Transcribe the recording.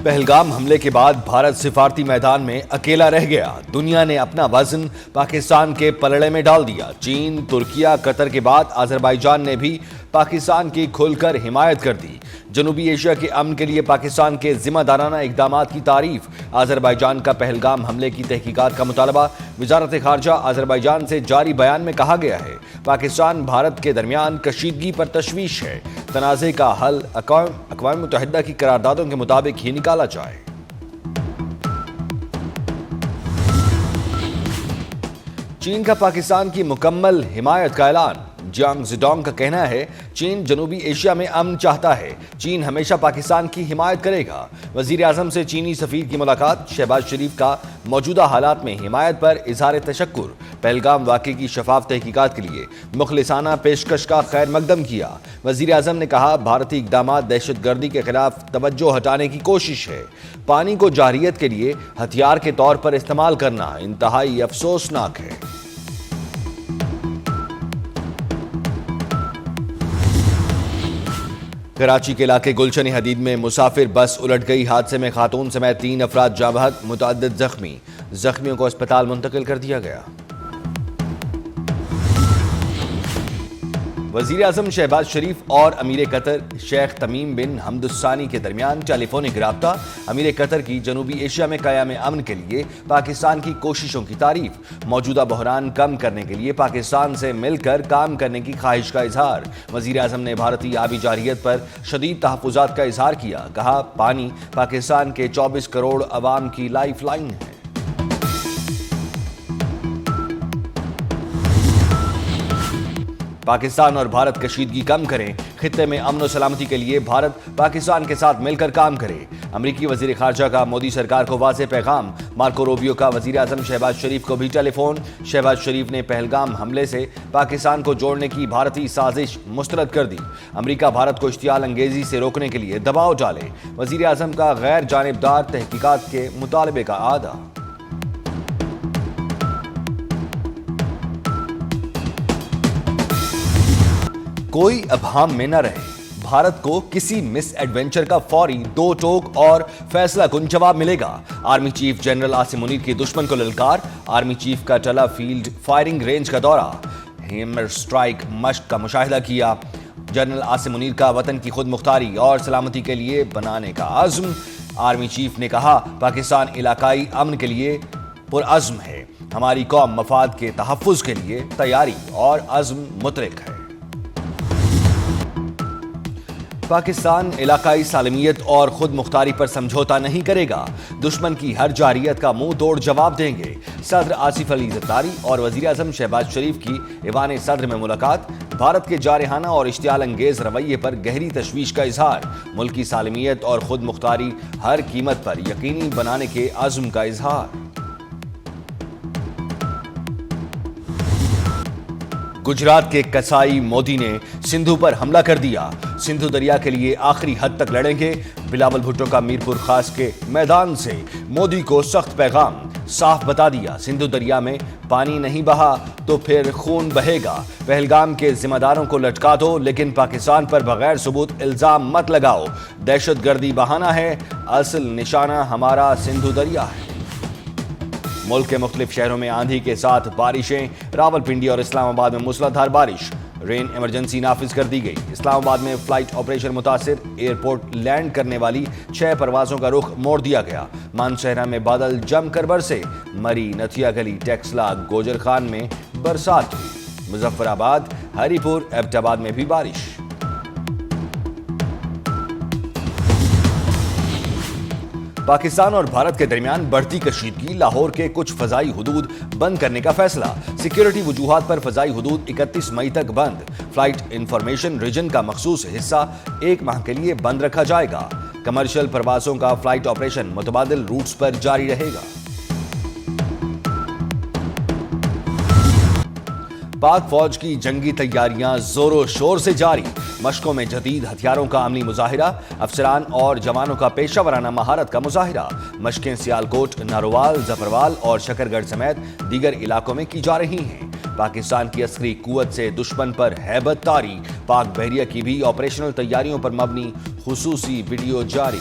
پہلگام حملے کے بعد بھارت سفارتی میدان میں اکیلا رہ گیا۔ دنیا نے اپنا وزن پاکستان کے پلڑے میں ڈال دیا۔ چین، ترکیہ، قطر کے بعد آذربائیجان نے بھی پاکستان کی کھل کر حمایت کر دی۔ جنوبی ایشیا کے امن کے لیے پاکستان کے ذمہ دارانہ اقدامات کی تعریف۔ آذربائیجان کا پہلگام حملے کی تحقیقات کا مطالبہ۔ وزارت خارجہ آذربائیجان سے جاری بیان میں کہا گیا ہے، پاکستان بھارت کے درمیان کشیدگی پر تشویش ہے۔ تنازع کا حل اقوام متحدہ کی قراردادوں کے مطابق ہی نکالا جائے۔ چین کا پاکستان کی مکمل حمایت کا اعلان۔ جیانگ زیڈونگ کا کہنا ہے، چین جنوبی ایشیا میں امن چاہتا ہے۔ چین ہمیشہ پاکستان کی حمایت کرے گا۔ وزیر اعظم سے چینی سفیر کی ملاقات۔ شہباز شریف کا موجودہ حالات میں حمایت پر اظہار تشکر۔ پہلگام واقعے کی شفاف تحقیقات کے لیے مخلصانہ پیشکش کا خیر مقدم کیا۔ وزیر اعظم نے کہا، بھارتی اقدامات دہشت گردی کے خلاف توجہ ہٹانے کی کوشش ہے۔ پانی کو جارحیت کے لیے ہتھیار کے طور پر استعمال کرنا انتہائی افسوسناک ہے۔ کراچی کے علاقے گلشن حدید میں مسافر بس الٹ گئی۔ حادثے میں خاتون سمیت 3 افراد جاں بحق، متعدد زخمی۔ زخمیوں کو اسپتال منتقل کر دیا گیا۔ وزیر اعظم شہباز شریف اور امیر قطر شیخ تمیم بن حمد الثانی کے درمیان ٹیلی فونک رابطہ۔ امیر قطر کی جنوبی ایشیا میں قیام امن کے لیے پاکستان کی کوششوں کی تعریف۔ موجودہ بحران کم کرنے کے لیے پاکستان سے مل کر کام کرنے کی خواہش کا اظہار۔ وزیر اعظم نے بھارتی آبی جارحیت پر شدید تحفظات کا اظہار کیا۔ کہا، پانی پاکستان کے 24 کروڑ عوام کی لائف لائن ہے۔ پاکستان اور بھارت کشیدگی کم کریں۔ خطے میں امن و سلامتی کے لیے بھارت پاکستان کے ساتھ مل کر کام کرے۔ امریکی وزیر خارجہ کا مودی سرکار کو واضح پیغام۔ مارکو روبیو کا وزیر اعظم شہباز شریف کو بھی ٹیلی فون۔ شہباز شریف نے پہلگام حملے سے پاکستان کو جوڑنے کی بھارتی سازش مسترد کر دی۔ امریکہ بھارت کو اشتعال انگیزی سے روکنے کے لیے دباؤ ڈالے۔ وزیر اعظم کا غیر جانبدار تحقیقات کے مطالبے کا اعادہ۔ کوئی ابہام میں نہ رہے، بھارت کو کسی مس ایڈونچر کا فوری 2 ٹوک اور فیصلہ کن جواب ملے گا۔ Army chief general Asim Munir کی دشمن کو للکار۔ آرمی چیف کا ٹلا فیلڈ فائرنگ رینج کا دورہ، ہیمر سٹرائک مشق کا مشاہدہ کیا۔ جنرل عاصم منیر کا وطن کی خود مختاری اور سلامتی کے لیے بنانے کا عزم۔ آرمی چیف نے کہا، پاکستان علاقائی امن کے لیے پرعزم ہے۔ ہماری قوم مفاد کے تحفظ کے لیے تیاری اور عزم متحرک ہے۔ پاکستان علاقائی سالمیت اور خود مختاری پر سمجھوتا نہیں کرے گا۔ دشمن کی ہر جارحیت کا منہ توڑ جواب دیں گے۔ صدر آصف علی زرداری اور وزیر اعظم شہباز شریف کی ایوان صدر میں ملاقات۔ بھارت کے جارحانہ اور اشتعال انگیز رویے پر گہری تشویش کا اظہار۔ ملکی سالمیت اور خود مختاری ہر قیمت پر یقینی بنانے کے عزم کا اظہار۔ گجرات کے کسائی مودی نے سندھو پر حملہ کر دیا۔ سندھو دریا کے لیے آخری حد تک لڑیں گے۔ بلاول بھٹو کا میرپور خاص کے میدان سے مودی کو سخت پیغام۔ صاف بتا دیا، سندھو دریا میں پانی نہیں بہا تو پھر خون بہے گا۔ پہلگام کے ذمہ داروں کو لٹکا دو، لیکن پاکستان پر بغیر ثبوت الزام مت لگاؤ۔ دہشت گردی بہانہ ہے، اصل نشانہ ہمارا سندھو دریا ہے۔ ملک کے مختلف شہروں میں آندھی کے ساتھ بارشیں۔ راولپنڈی اور اسلام آباد میں موسلا دھار بارش۔ رین ایمرجنسی نافذ کر دی گئی۔ اسلام آباد میں فلائٹ آپریشن متاثر، ایئرپورٹ لینڈ کرنے والی 6 پروازوں کا رخ موڑ دیا گیا۔ مانسہرہ میں بادل جم کر برسے۔ مری، نتھیا گلی، ٹیکسلا، گوجر خان میں برسات ہوئی۔ مظفر آباد، ہری پور، ایبٹ آباد میں بھی بارش۔ پاکستان اور بھارت کے درمیان بڑھتی کشیدگی۔ لاہور کے کچھ فضائی حدود بند کرنے کا فیصلہ۔ سیکیورٹی وجوہات پر فضائی حدود 31 مئی تک بند۔ فلائٹ انفارمیشن ریجن کا مخصوص حصہ 1 ماہ کے لیے بند رکھا جائے گا۔ کمرشل پروازوں کا فلائٹ آپریشن متبادل روٹس پر جاری رہے گا۔ پاک فوج کی جنگی تیاریاں زور و شور سے جاری۔ مشقوں میں جدید ہتھیاروں کا عملی مظاہرہ۔ افسران اور جوانوں کا پیشہ ورانہ مہارت کا مظاہرہ۔ مشقیں سیالکوٹ، ناروال، ظفروال اور شکر گڑھ سمیت دیگر علاقوں میں کی جا رہی ہیں۔ پاکستان کی عسکری قوت سے دشمن پر ہیبت طاری۔ پاک بحریہ کی بھی آپریشنل تیاریوں پر مبنی خصوصی ویڈیو جاری۔